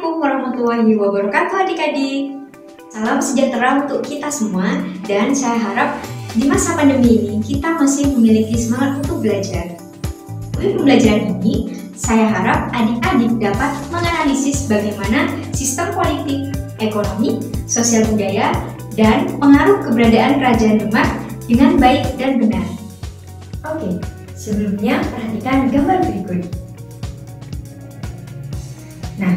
Assalamualaikum warahmatullahi wabarakatuh adik-adik. Salam sejahtera untuk kita semua dan saya harap di masa pandemi ini kita masih memiliki semangat untuk belajar. Melalui pembelajaran ini, saya harap adik-adik dapat menganalisis bagaimana sistem politik, ekonomi, sosial budaya, dan pengaruh keberadaan Kerajaan Demak dengan baik dan benar. Oke, sebelumnya perhatikan gambar berikut. Nah,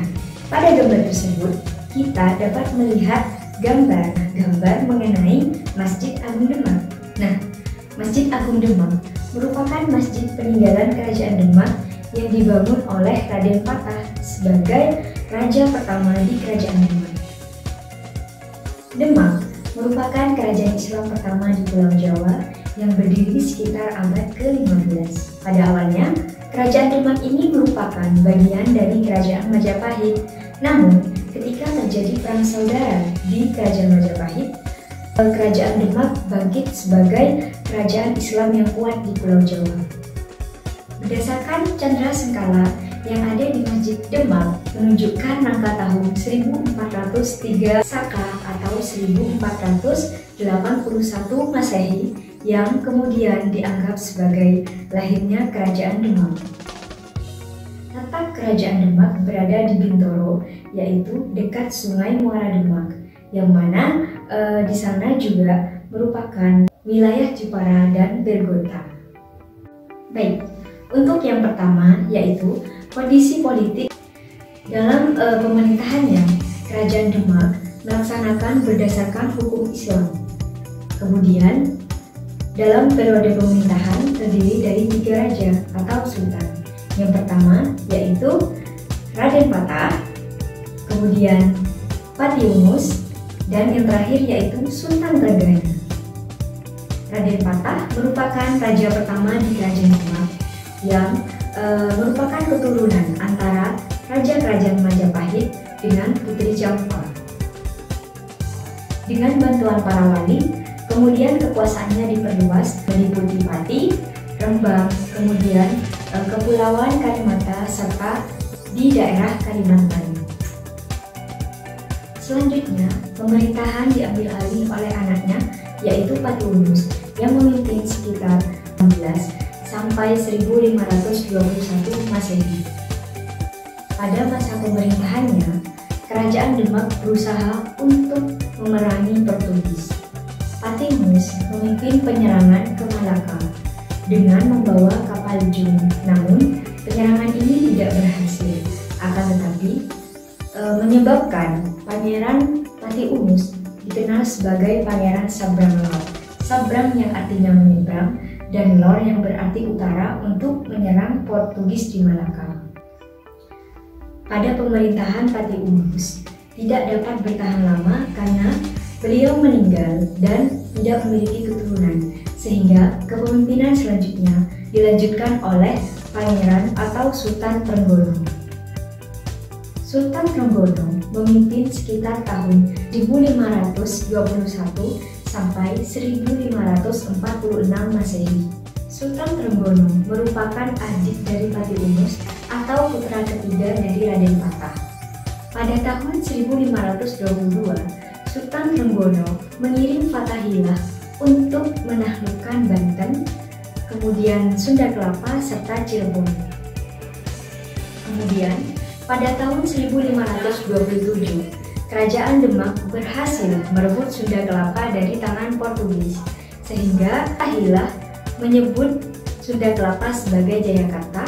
pada gambar tersebut kita dapat melihat gambar mengenai Masjid Agung Demak. Nah, Masjid Agung Demak merupakan masjid peninggalan Kerajaan Demak yang dibangun oleh Raden Patah sebagai raja pertama di Kerajaan Demak. Demak merupakan kerajaan Islam pertama di Pulau Jawa yang berdiri sekitar abad ke-15. Pada awalnya, Kerajaan Demak ini merupakan bagian dari Kerajaan Majapahit. Namun, ketika terjadi perang saudara di Kerajaan Majapahit, Kerajaan Demak bangkit sebagai kerajaan Islam yang kuat di Pulau Jawa. Berdasarkan Candra Sengkala yang ada di Masjid Demak menunjukkan angka tahun 1403 Saka atau 1481 Masehi yang kemudian dianggap sebagai lahirnya Kerajaan Demak. Letak Kerajaan Demak berada di Bintoro, yaitu dekat Sungai Muara Demak, yang mana di sana juga merupakan wilayah Jepara dan Bergota. Baik, untuk yang pertama yaitu kondisi politik. Dalam pemerintahannya, Kerajaan Demak melaksanakan berdasarkan hukum Islam. Kemudian, dalam periode pemerintahan terdiri dari 3 raja atau sultan. Yang pertama yaitu Raden Patah, kemudian Patiunus, dan yang terakhir yaitu Sultan Trenggalek. Raden Patah merupakan raja pertama di Kerajaan Demak yang merupakan keturunan antara Raja Kerajaan Majapahit dengan Putri Jampa. Dengan bantuan para wali, kemudian kekuasaannya diperluas meliputi Pati, Rembang, kemudian Kepulauan Kalimantan, serta di daerah Kalimantan. Selanjutnya, pemerintahan diambil alih oleh anaknya, yaitu Patiunus, yang memimpin sekitar 16 sampai 1521 Masehi. Pada masa pemerintahannya, Kerajaan Demak berusaha untuk memerangi Portugis. Patiunus memimpin penyerangan ke Malaka dengan membawa kapal Jum. Namun, penyerangan ini tidak berhasil. Akan tetapi, menyebabkan Pangeran Patiunus dikenal sebagai Pangeran Sabrang Lor. Sabrang yang artinya menyeberang dan Lor yang berarti utara untuk menyerang Portugis di Malaka. Pada pemerintahan Patiunus tidak dapat bertahan lama karena beliau meninggal dan tidak memiliki keturunan, sehingga kepemimpinan selanjutnya dilanjutkan oleh Pangeran atau Sultan Trenggono. Sultan Trenggono memimpin sekitar tahun 1521 sampai 1546 Masehi. Sultan Trenggono merupakan adik dari Patiunus atau putra ketiga dari Raden Patah. Pada tahun 1522, Sultan Trenggono mengirim Fathahilah untuk menaklukkan Banten, kemudian Sunda Kelapa, serta Cirebon. Kemudian, pada tahun 1527, Kerajaan Demak berhasil merebut Sunda Kelapa dari tangan Portugis, sehingga Fathahilah menyebut Sunda Kelapa sebagai Jayakarta,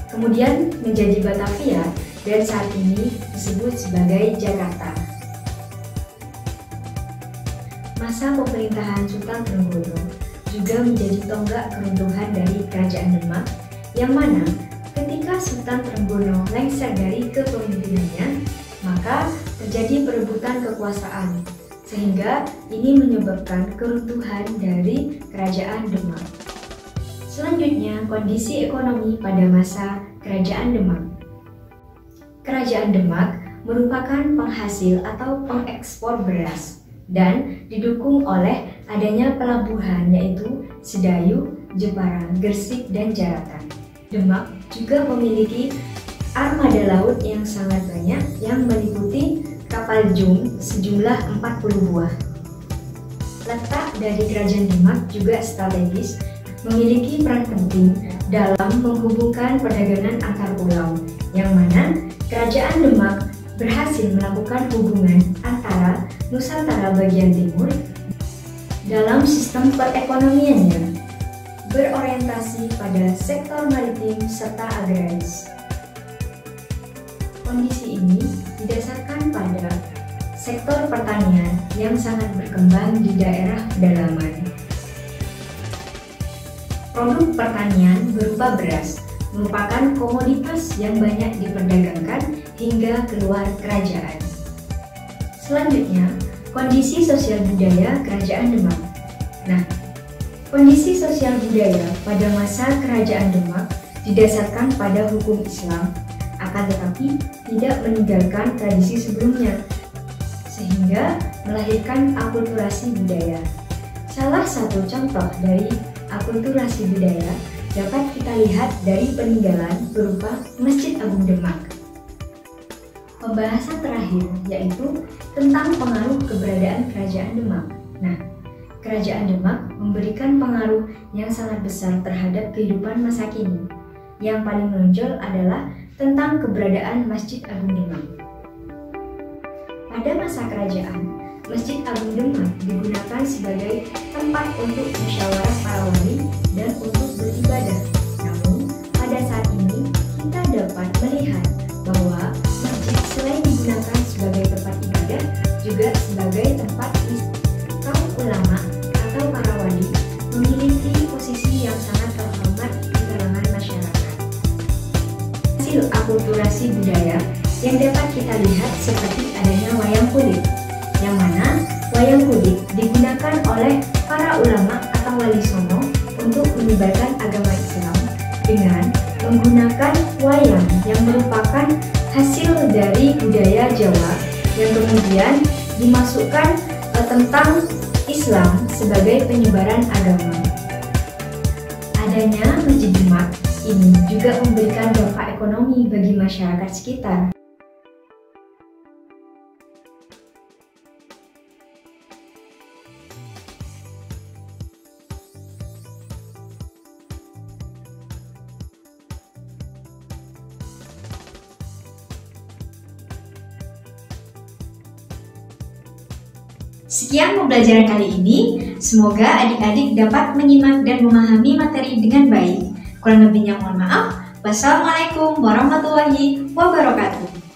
kemudian menjadi Batavia, dan saat ini disebut sebagai Jakarta. Masa pemerintahan Sultan Trenggono juga menjadi tonggak keruntuhan dari Kerajaan Demak, yang mana ketika Sultan Trenggono lengser dari kepemimpinannya, maka terjadi perebutan kekuasaan, sehingga ini menyebabkan keruntuhan dari Kerajaan Demak. Selanjutnya, kondisi ekonomi pada masa Kerajaan Demak. Kerajaan Demak merupakan penghasil atau pengekspor beras dan didukung oleh adanya pelabuhan yaitu Sedayu, Jepara, Gersik, dan Jaratan. Demak juga memiliki armada laut yang sangat banyak yang meliputi kapal jung sejumlah 40 buah. Letak dari Kerajaan Demak juga strategis, memiliki peran penting dalam menghubungkan perdagangan antar pulau, yang mana Kerajaan Demak berhasil melakukan hubungan antara Nusantara bagian timur dalam sistem perekonomiannya, berorientasi pada sektor maritim serta agraris. Kondisi ini didasarkan pada sektor pertanian yang sangat berkembang di daerah pedalaman. Produk pertanian berupa beras merupakan komoditas yang banyak diperdagangkan hingga keluar kerajaan. Selanjutnya, kondisi sosial budaya Kerajaan Demak. Nah, kondisi sosial budaya pada masa Kerajaan Demak didasarkan pada hukum Islam, akan tetapi tidak meninggalkan tradisi sebelumnya, sehingga melahirkan akulturasi budaya. Salah satu contoh dari akulturasi budaya dapat kita lihat dari peninggalan berupa Masjid Agung Demak. Pembahasan terakhir yaitu tentang pengaruh keberadaan Kerajaan Demak. Nah, Kerajaan Demak memberikan pengaruh yang sangat besar terhadap kehidupan masa kini. Yang paling menonjol adalah tentang keberadaan Masjid Agung Demak. Pada masa kerajaan, Masjid Agung Demak digunakan sebagai tempat untuk musyawarah para wali dan untuk beribadah. Namun, pada saat ini kita dapat melihat bahwa masjid selain digunakan sebagai tempat ibadah, juga sebagai tempat kaum ulama atau para wali memiliki posisi yang sangat terhormat di kalangan masyarakat. Hasil akulturasi budaya yang dapat kita lihat seperti adanya wayang kulit, yang mana wayang kulit digunakan oleh para ulama atau wali songo untuk menyebarkan agama Islam dengan menggunakan wayang yang merupakan hasil dari budaya Jawa yang kemudian dimasukkan tentang Islam sebagai penyebaran agama. Adanya Masjid Demak ini juga memberikan dampak ekonomi bagi masyarakat sekitar. Sekian pembelajaran kali ini, semoga adik-adik dapat menyimak dan memahami materi dengan baik. Kurang lebihnya mohon maaf. Wassalamualaikum warahmatullahi wabarakatuh.